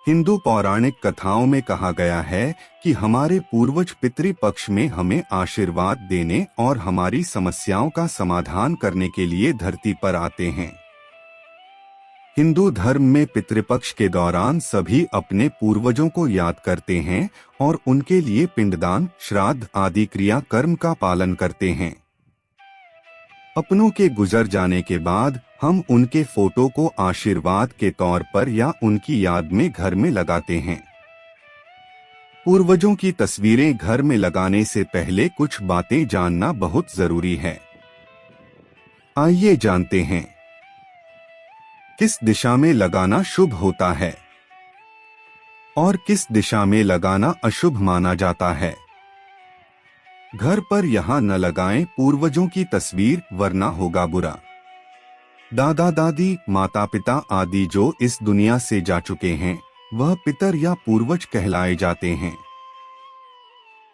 हिंदू पौराणिक कथाओं में कहा गया है कि हमारे पूर्वज पितृपक्ष में हमें आशीर्वाद देने और हमारी समस्याओं का समाधान करने के लिए धरती पर आते हैं। हिंदू धर्म में पितृपक्ष के दौरान सभी अपने पूर्वजों को याद करते हैं और उनके लिए पिंडदान, श्राद्ध आदि क्रिया कर्म का पालन करते हैं। अपनों के गुजर जाने के बाद हम उनके फोटो को आशीर्वाद के तौर पर या उनकी याद में घर में लगाते हैं। पूर्वजों की तस्वीरें घर में लगाने से पहले कुछ बातें जानना बहुत जरूरी है। आइए जानते हैं किस दिशा में लगाना शुभ होता है और किस दिशा में लगाना अशुभ माना जाता है। घर पर यहाँ न लगाएं पूर्वजों की तस्वीर, वरना होगा बुरा। दादा दादी, माता पिता आदि जो इस दुनिया से जा चुके हैं वह पितर या पूर्वज कहलाए जाते हैं।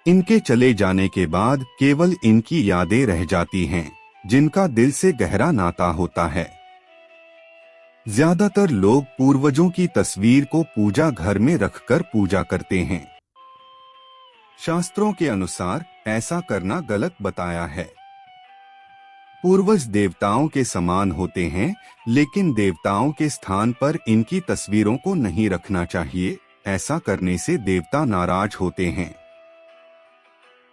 इनके चले जाने के बाद केवल इनकी यादें रह जाती हैं, जिनका दिल से गहरा नाता होता है। ज्यादातर लोग पूर्वजों की तस्वीर को पूजा घर में रखकर पूजा करते हैं। शास्त्रों के अनुसार ऐसा करना गलत बताया है। पूर्वज देवताओं के समान होते हैं, लेकिन देवताओं के स्थान पर इनकी तस्वीरों को नहीं रखना चाहिए। ऐसा करने से देवता नाराज होते हैं।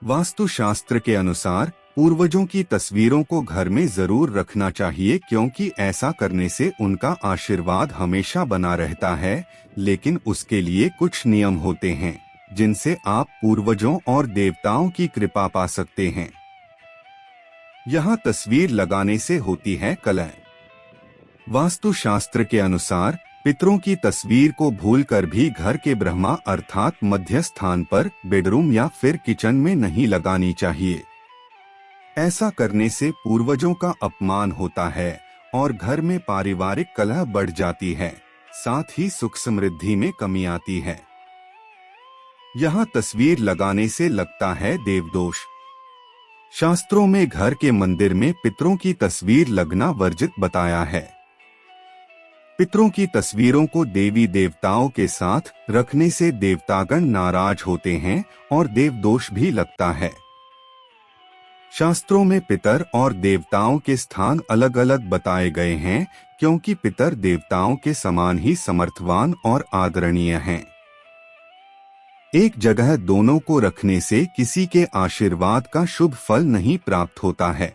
वास्तुशास्त्र के अनुसार पूर्वजों की तस्वीरों को घर में जरूर रखना चाहिए, क्योंकि ऐसा करने से उनका आशीर्वाद हमेशा बना रहता है। लेकिन उसके लिए कुछ नियम होते हैं जिनसे आप पूर्वजों और देवताओं की कृपा पा सकते हैं। यहाँ तस्वीर लगाने से होती है कलह। वास्तुशास्त्र के अनुसार पितरों की तस्वीर को भूलकर भी घर के ब्रह्मा अर्थात मध्य स्थान पर, बेडरूम या फिर किचन में नहीं लगानी चाहिए। ऐसा करने से पूर्वजों का अपमान होता है और घर में पारिवारिक कलह बढ़ जाती है, साथ ही सुख समृद्धि में कमी आती है। यहाँ तस्वीर लगाने से लगता है देवदोष। शास्त्रों में घर के मंदिर में पितरों की तस्वीर लगना वर्जित बताया है। पितरों की तस्वीरों को देवी देवताओं के साथ रखने से देवतागण नाराज होते हैं और देवदोष भी लगता है। शास्त्रों में पितर और देवताओं के स्थान अलग अलग बताए गए हैं, क्योंकि पितर देवताओं के समान ही समर्थवान और आदरणीय हैं। एक जगह दोनों को रखने से किसी के आशीर्वाद का शुभ फल नहीं प्राप्त होता है,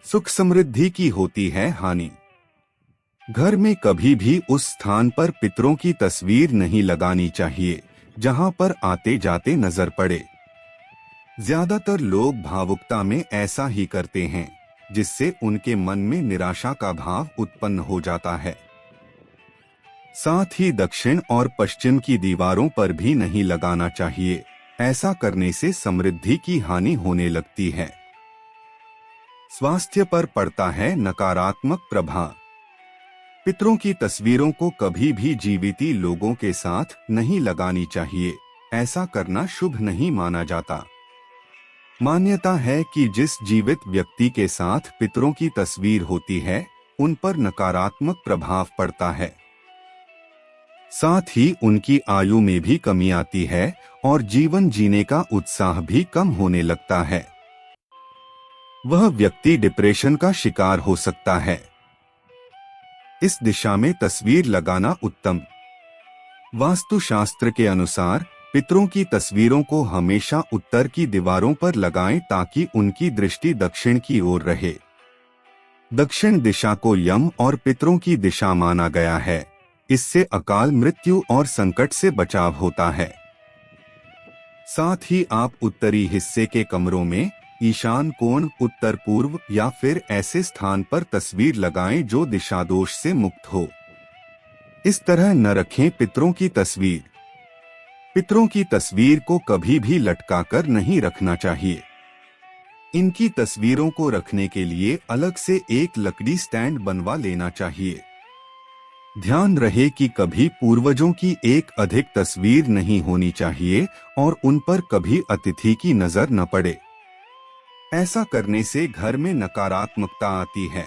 सुख समृद्धि की होती है हानि। घर में कभी भी उस स्थान पर पितरों की तस्वीर नहीं लगानी चाहिए जहां पर आते जाते नजर पड़े। ज्यादातर लोग भावुकता में ऐसा ही करते हैं, जिससे उनके मन में निराशा का भाव उत्पन्न हो जाता है। साथ ही दक्षिण और पश्चिम की दीवारों पर भी नहीं लगाना चाहिए। ऐसा करने से समृद्धि की हानि होने लगती है। स्वास्थ्य पर पड़ता है नकारात्मक प्रभाव। पितरों की तस्वीरों को कभी भी जीविती लोगों के साथ नहीं लगानी चाहिए। ऐसा करना शुभ नहीं माना जाता। मान्यता है कि जिस जीवित व्यक्ति के साथ पितरों की तस्वीर होती है, उन पर नकारात्मक प्रभाव पड़ता है। साथ ही उनकी आयु में भी कमी आती है और जीवन जीने का उत्साह भी कम होने लगता है। वह व्यक्ति डिप्रेशन का शिकार हो सकता है। इस दिशा में तस्वीर लगाना उत्तम। वास्तुशास्त्र के अनुसार पितरों की तस्वीरों को हमेशा उत्तर की दीवारों पर लगाएं, ताकि उनकी दृष्टि दक्षिण की ओर रहे। दक्षिण दिशा को यम और पितरों की दिशा माना गया है। इससे अकाल मृत्यु और संकट से बचाव होता है। साथ ही आप उत्तरी हिस्से के कमरों में, ईशान कोण, उत्तर पूर्व या फिर ऐसे स्थान पर तस्वीर लगाएं जो दिशा दोष से मुक्त हो। इस तरह न रखें पितरों की तस्वीर। पितरों की तस्वीर को कभी भी लटकाकर नहीं रखना चाहिए। इनकी तस्वीरों को रखने के लिए अलग से एक लकड़ी स्टैंड बनवा लेना चाहिए। ध्यान रहे कि कभी पूर्वजों की एक अधिक तस्वीर नहीं होनी चाहिए और उन पर कभी अतिथि की नजर न पड़े। ऐसा करने से घर में नकारात्मकता आती है।